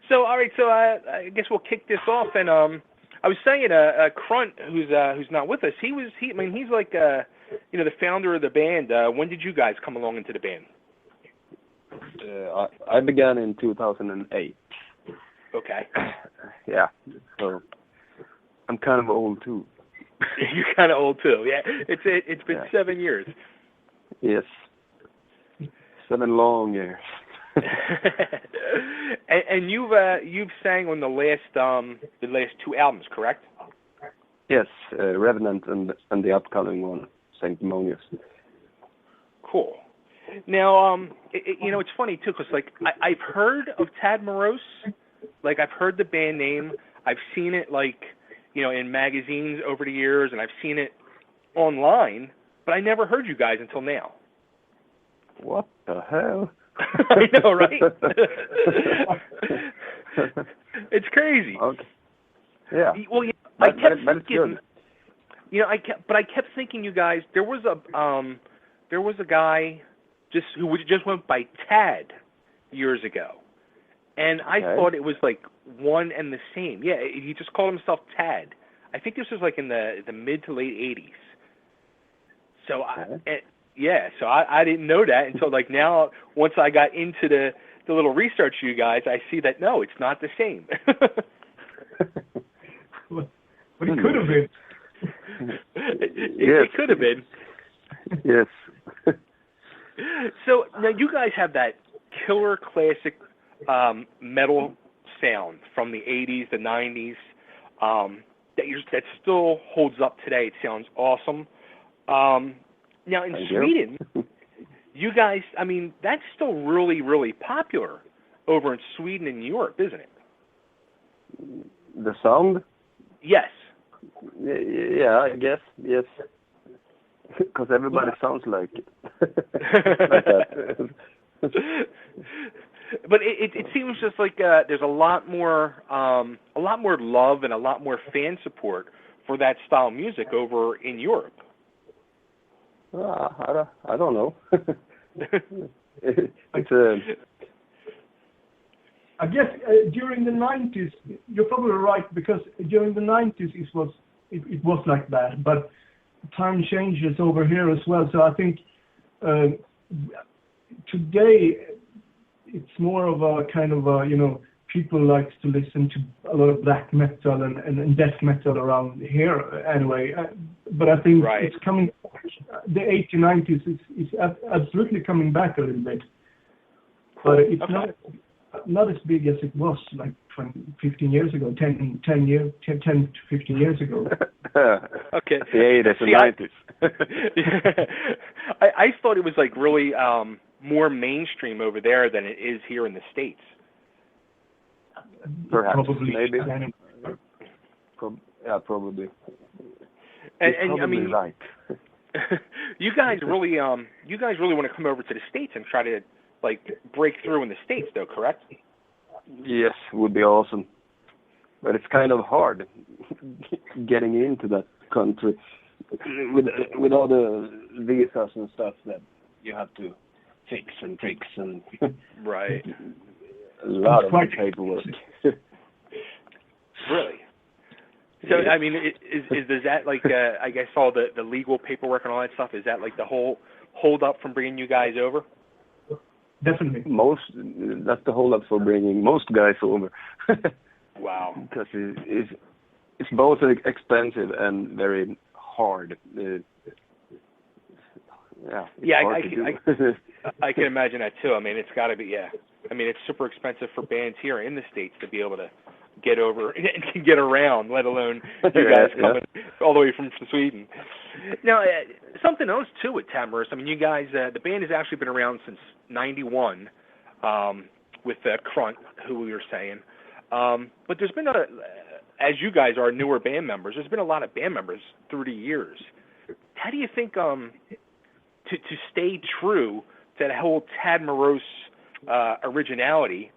So all right, so I guess we'll kick this off. And I was saying, Crunt, who's not with us, I mean, he's like the founder of the band. When did you guys come along into the band? I began in 2008. Okay. Yeah, so I'm kind of old too. You're kind of old too. Yeah, it's been 7 years. Yes, 7 long years. and you've sang on the last 2 albums, correct? Yes, Revenant and the upcoming one, Sanctimonious. Cool. Now, it's funny too, because like I've heard of Tad Morose, like I've heard the band name, I've seen it like in magazines over the years, and I've seen it online, but I never heard you guys until now. What the hell? I know, right? It's crazy. Okay. Yeah. Well, I kept thinking, I kept thinking, you guys, there was a guy who just went by Tad years ago, and I thought it was like one and the same. Yeah, he just called himself Tad. I think this was like in the mid to late '80s. So so I didn't know that until like now. Once I got into the little research, you guys, I see that no, it's not the same. But it could have been. It could have been. Yes. So now you guys have that killer classic metal sound from the '80s, the '90s that still holds up today. It sounds awesome. Now in Sweden, you guys, I mean, that's still really, really popular over in Sweden and Europe, isn't it? The sound? Yes. Yeah, I guess, yes. Because everybody sounds like it. Like that. But it seems just like there's a lot more love and a lot more fan support for that style of music over in Europe. I don't know. I guess during the 90s, you're probably right, because during the 90s it was like that, but time changes over here as well. So I think today it's more of a kind of people like to listen to a lot of black metal and death metal around here anyway. But I think it's coming. The 80s, 90s is absolutely coming back a little bit, but it's not as big as it was like 15 years ago, 10 to 15 years ago. Okay. The 80s and 90s. I thought it was like really more mainstream over there than it is here in the States. Perhaps, probably, maybe. Probably. And I mean, right. you guys really want to come over to the States and try to like break through in the States, though, correct? Yes, would be awesome. But it's kind of hard getting into that country with all the visas and stuff that you have to fix and right. A lot of paperwork. Really? So I mean, is that like I guess all the legal paperwork and all that stuff? Is that like the whole hold up from bringing you guys over? Definitely. That's the hold up for bringing most guys over. Wow. Because it's both expensive and very hard. I can imagine that too. I mean, it's got to be. Yeah. I mean, it's super expensive for bands here in the States to be able to get over and get around, let alone you guys coming all the way from Sweden. Now, something else too with Tad Morose. I mean, you guys, the band has actually been around since '91 with Crunt, who we were saying. But there's been as you guys are newer band members, there's been a lot of band members through the years. How do you think to stay true to that whole Tad Morose originality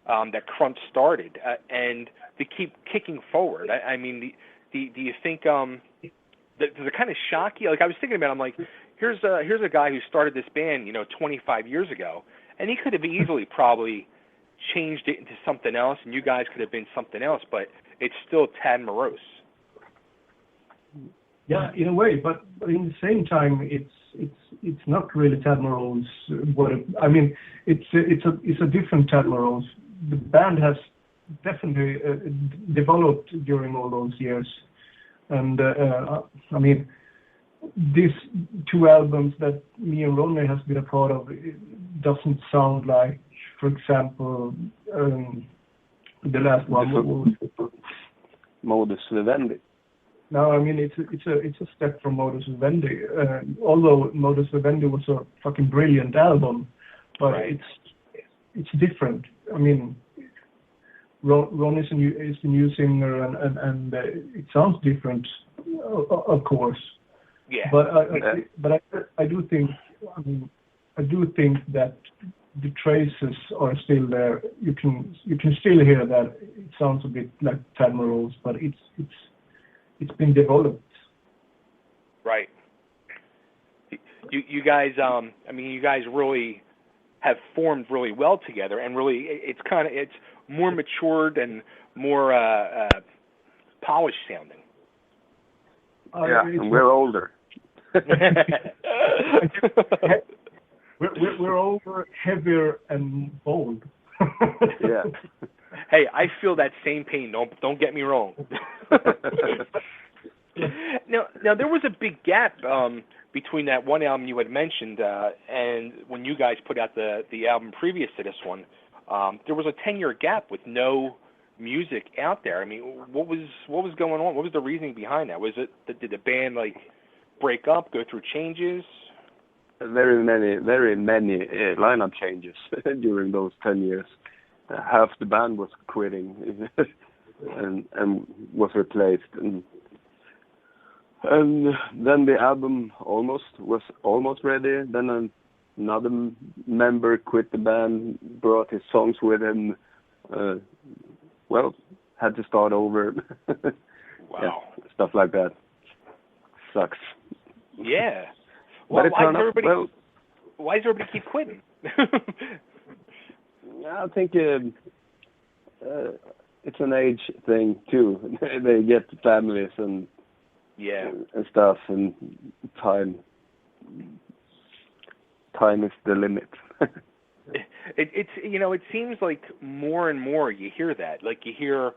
that Crunt started and to keep kicking forward? I mean, do you think does it kind of shock you? Like I was thinking about it, I'm like, here's a guy who started this band 25 years ago, and he could have easily probably changed it into something else, and you guys could have been something else, but it's still Tad Morose. Yeah, in a way, but in the same time, it's not really Tad Morose. I mean, it's a different Tad Morose. The band has definitely developed during all those years, and I mean, these 2 albums that me and Ronny has been a part of, it doesn't sound like, for example, the last one. Modus Vivendi. No, I mean it's a step from Modus Vivendi. Although Modus Vivendi was a fucking brilliant album, but right. it's different. I mean, Ron is a new singer, and it sounds different, of course. Yeah. But I do think, I mean, I do think that the traces are still there. You can still hear that it sounds a bit like Tad Morose, but it's been developed. Right. You guys, I mean, you guys really have formed really well together, and really, it's more matured and more polished sounding. Yeah, and we're older. We're older, heavier, and bold. Yeah. Hey, I feel that same pain. Don't get me wrong. Now there was a big gap between that one album you had mentioned and when you guys put out the album previous to this one. There was a 10-year gap with no music out there. I mean, what was going on? What was the reasoning behind that? Was it did the band like break up, go through changes? Very many lineup changes during those 10 years. Half the band was quitting and was replaced, and then the album was almost ready. Then another member quit the band, brought his songs with him. Had to start over. Wow. Yeah, stuff like that. Sucks. Yeah. Well, why does everybody keep quitting? I think it's an age thing too. They get families and stuff, and time is the limit. It's it seems like more and more you hear that. Like you hear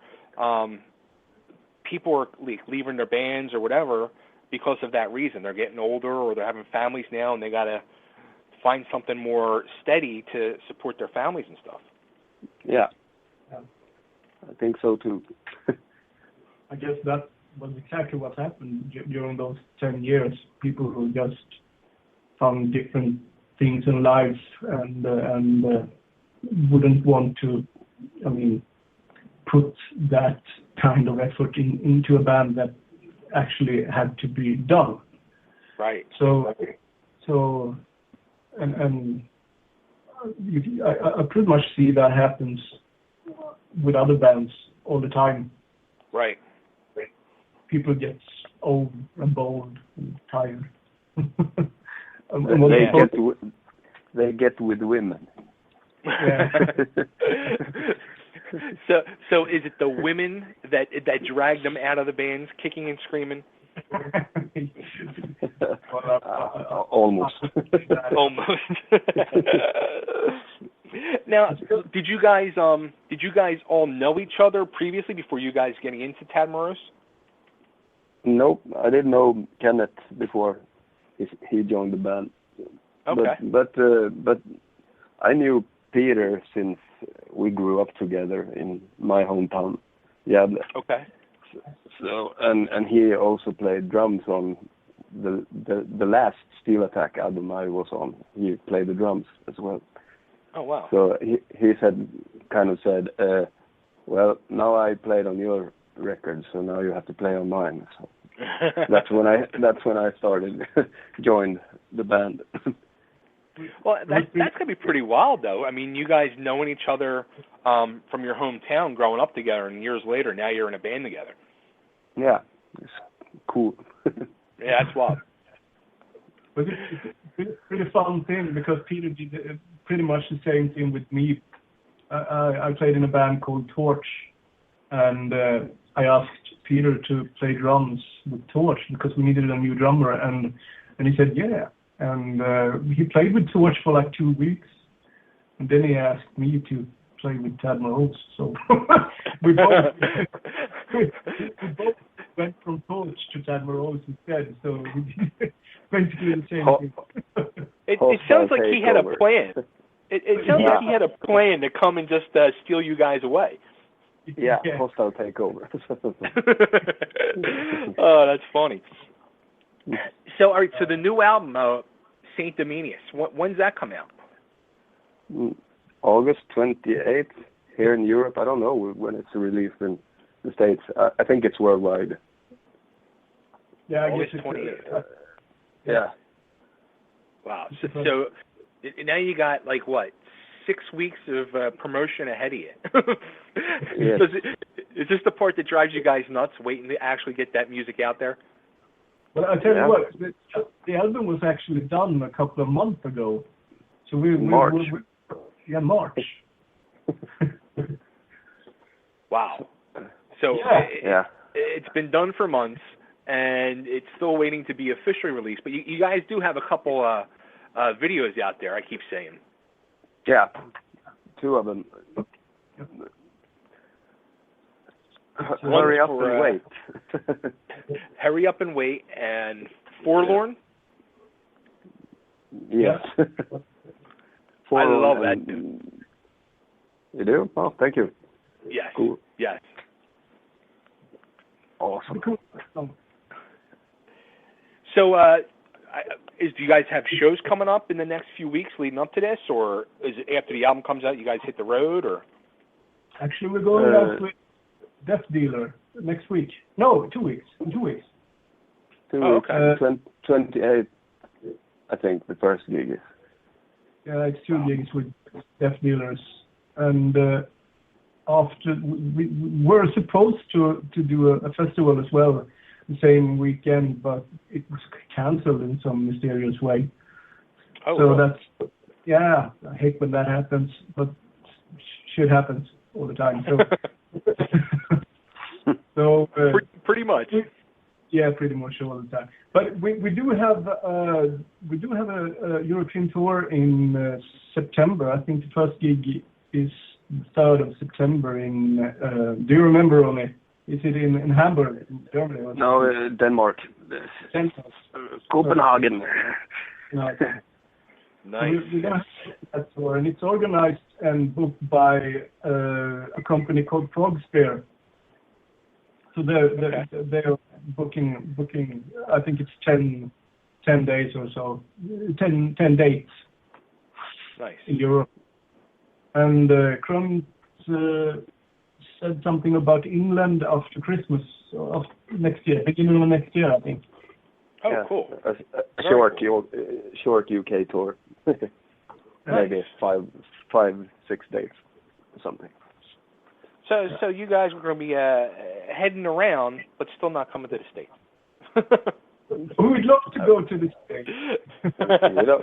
people are leaving their bands or whatever because of that reason. They're getting older or they're having families now, and they got to find something more steady to support their families and stuff. Yeah. I think so too. I guess that was exactly what happened during those 10 years. People who just found different things in life and wouldn't want to, I mean, put that kind of effort into a band that actually had to be done. Right. So I pretty much see that happens with other bands all the time. Right. people get old and bold and tired. They get with women. Yeah. So is it the women that drag them out of the bands, kicking and screaming? Almost. Almost. Now, did you guys all know each other previously before you guys getting into Tad Morose? Nope, I didn't know Kenneth before he joined the band. Okay. But I knew Peter since we grew up together in my hometown, Gävle. Okay. So and he also played drums on the last Steel Attack album I was on. He played the drums as well. Oh wow. So he said, well, now I played on your record, so now you have to play on mine. So that's when I started joined the band. Well, that's gonna be pretty wild, though. I mean, you guys knowing each other from your hometown, growing up together, and years later, now you're in a band together. Yeah, it's cool. Yeah, that's wild. But it's a pretty fun thing because Peter did pretty much the same thing with me I played in a band called Torch, and I asked Peter to play drums with Torch because we needed a new drummer, and he said yeah, and he played with Torch for like 2 weeks, and then he asked me to play with Tad Morose. So we both went from Torch to Tad Morose instead. So we did basically the same thing. It sounds like he had a plan. It sounds like he had a plan to come and just steal you guys away. Yeah, hostile takeover. Oh, that's funny. So, all right. So the new album, Saint Dominius. When's that come out? August 28th here in Europe. I don't know when it's released in the States. I think it's worldwide. Yeah, I August guess 28th. Yeah. Wow. So now you got like what? 6 weeks of promotion ahead of you. Yes. Is this the part that drives you guys nuts, waiting to actually get that music out there? Well, I tell you what, the album was actually done a couple of months ago. So March. March. Wow. So it's been done for months, and it's still waiting to be officially released. But you guys do have a couple videos out there, I keep saying. Yeah, 2 of them. Hurry up and wait. Hurry up and wait, and Forlorn? Yes. I love that. You do? Oh, thank you. Yes. Cool. Yes. Awesome. So, do you guys have shows coming up in the next few weeks leading up to this, or is it after the album comes out you guys hit the road, or? Actually, we're going out with Death Dealer next week. No, 2 weeks. In 2 weeks. 2 weeks. Okay. 28th, I think, the first gig is. Yeah, it's 2 gigs with Death Dealers, and after we're supposed to do a festival as well the same weekend, but it was canceled in some mysterious way. Oh, so really? that's I hate when that happens, but shit happens all the time. So pretty much. Yeah, pretty much all the time. But we do have a European tour in September. I think the first gig is the 3rd of September in. Do you remember, Ronny? Is it in Hamburg, in Germany? Or no, Denmark. Copenhagen. No. Nice. We're gonna have that tour, and it's organized and booked by a company called Frog Spear. So they're booking. I think it's 10 days or so, 10 dates. Nice. In Europe. And Crumbs said something about England after Christmas of next year, beginning of next year, I think. Oh, yeah, cool. A short UK tour. Maybe 6 days or something. Yeah. So you guys were going to be heading around, but still not coming to the States. We'd love to go to the States.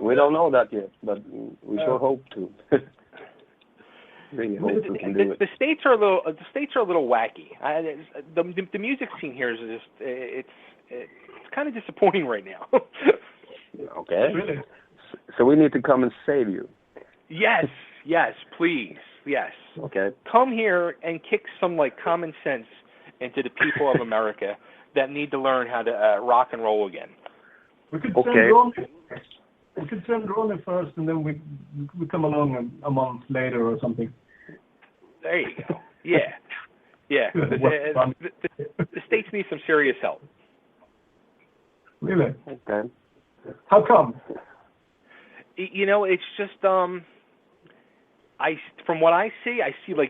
we don't know that yet, but we sure hope to. Really hope we can do it. The States are a little wacky. The music scene here is just it's kind of disappointing right now. Okay. Really? So we need to come and save you. Yes, please, yes. Okay. Come here and kick some common sense into the people of America that need to learn how to rock and roll again. We could send Ronny. We could send Ronny first, and then we come along a month later or something. There you go. Yeah. The States need some serious help. Really? Okay. How come? It's just from what I see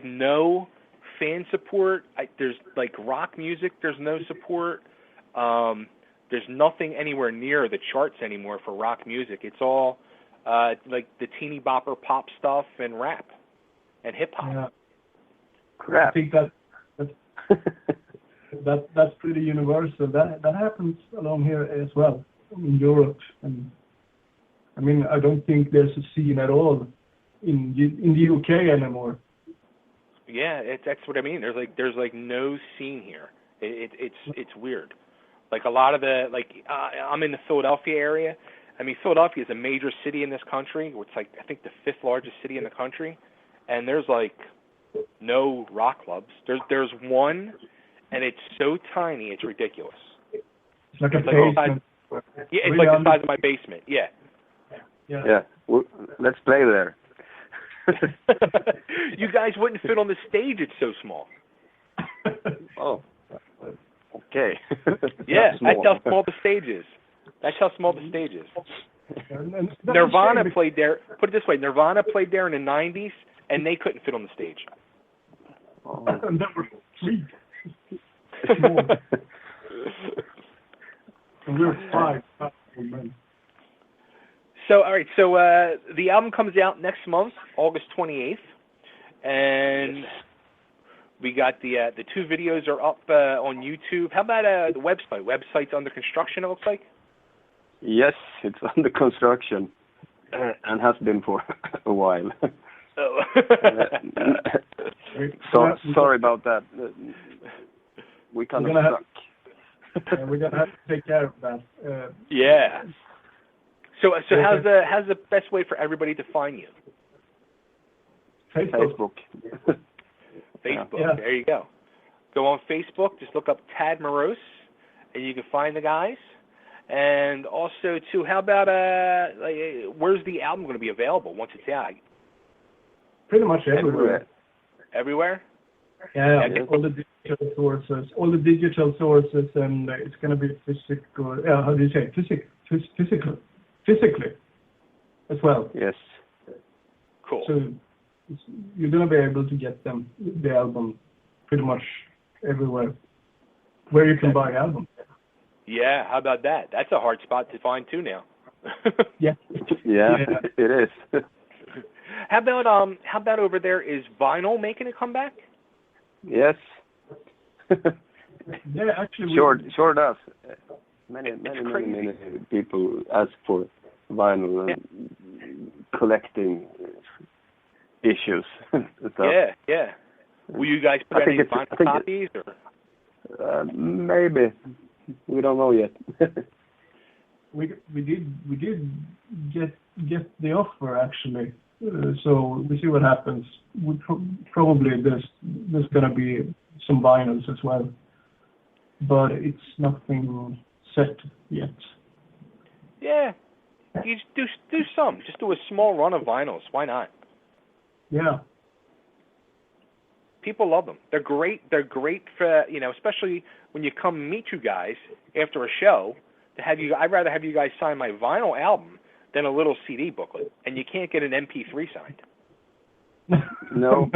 no fan support. There's rock music. There's no support. There's nothing anywhere near the charts anymore for rock music. It's all the teeny bopper pop stuff and rap and hip hop. Yeah. Crap. I think that's pretty universal. That happens along here as well in Europe, and I mean I don't think there's a scene at all in the UK anymore. Yeah, that's what I mean. There's like no scene here. It's weird. Like a lot of I'm in the Philadelphia area. I mean, Philadelphia is a major city in this country. It's like I think the 5th largest city in the country, and there's like no rock clubs. There's one, and it's so tiny, it's ridiculous. It's like a basement. Yeah, it's like the size of my basement. Yeah. Yeah. Well, let's play there. You guys wouldn't fit on the stage. It's so small. Oh. Okay. Yeah, that's how small the stage is. That's how small the stage is. Nirvana played there. Put it this way: Nirvana played there in the '90s, and they couldn't fit on the stage. Oh. And that were 3. And we were 5. So, all right. So the album comes out next month, August 28th, and we got the 2 videos are up on YouTube. How about the website? Website's under construction, it looks like. Yes, it's under construction, and has been for a while. Oh. So sorry about that. We kind of stuck. We're gonna have to take care of that. Yeah. So how's the best way for everybody to find you? Facebook. Facebook. Yeah. There you go. Go on Facebook. Just look up Tad Morose, and you can find the guys. And also, too, how about where's the album going to be available once it's out? Pretty much everywhere. Everywhere? Yeah. All the digital sources, and it's going to be physical. How do you say? Physically, as well. Yes. Cool. So you're going to be able to get the album, pretty much everywhere where you can buy albums. Yeah, how about that? That's a hard spot to find too now. Yeah. Yeah, it is. How about over there? Is vinyl making a comeback? Yes. Yeah, actually. Sure does. Many people ask for vinyl and collecting issues. Yeah. Will you guys put any vinyl copies or? Maybe. We don't know yet. we did get the offer actually, so we see what happens. We probably there's gonna be some vinyls as well, but it's nothing set yet. Yeah, you do some. Just do a small run of vinyls. Why not? Yeah. People love them. They're great. They're great for, especially when you come meet you guys after a show. I'd rather have you guys sign my vinyl album than a little CD booklet, and you can't get an MP3 signed. No.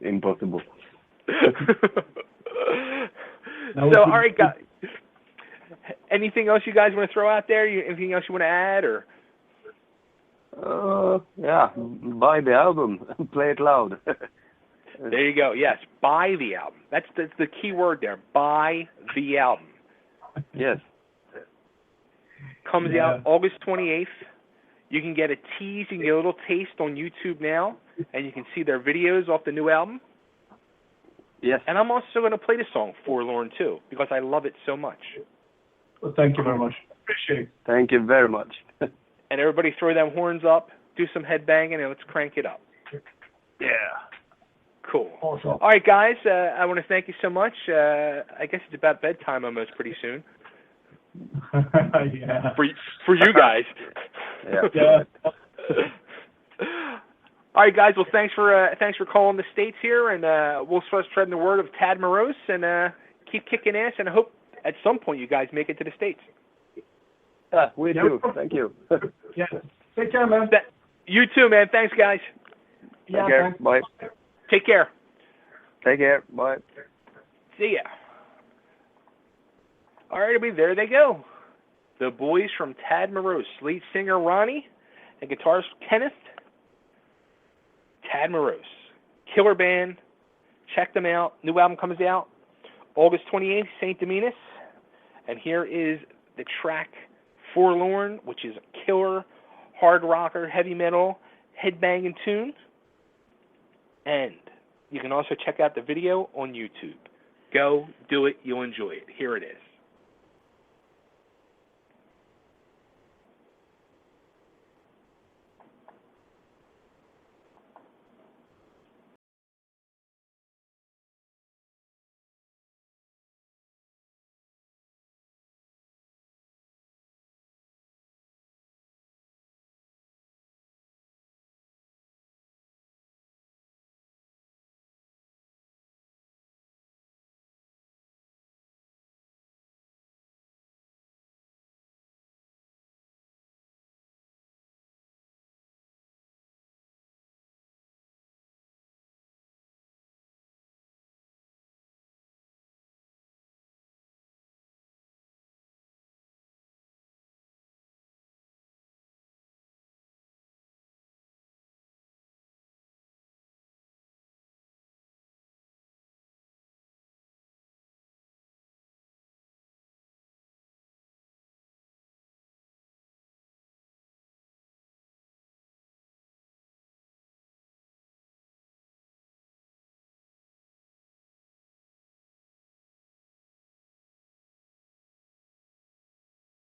Impossible. So, all right, guys. Anything else you guys want to throw out there? Anything else you want to add, or? Yeah, buy the album and play it loud. There you go. Yes, buy the album. That's the key word there. Buy the album. Yes. Comes out August 28th. You can get a tease, you can get a little taste on YouTube now, and you can see their videos off the new album. Yes. And I'm also going to play the song Forlorn too, because I love it so much. Well, thank you very much. Appreciate it. Thank you very much. And everybody throw them horns up, do some headbanging, and let's crank it up. Yeah. Cool. Awesome. All right, guys, I want to thank you so much. I guess it's about bedtime almost pretty soon. Yeah. For you guys. Yeah. All right, guys. Well, thanks for calling the States here, and we'll start spreading the word of Tad Morose and keep kicking ass. And I hope at some point you guys make it to the States. We do. Thank you. Yeah. Take care, man. You too, man. Thanks, guys. Yeah, Take care. thanks. Bye. Take care. Take care. Bye. See ya. All right, there they go. The boys from Tad Morose, lead singer Ronny and guitarist Kenneth. Tad Morose. Killer band. Check them out. New album comes out August 28th, St. Dominus. And here is the track Forlorn, which is a killer, hard rocker, heavy metal, headbanging tune. And you can also check out the video on YouTube. Go, do it, you'll enjoy it. Here it is.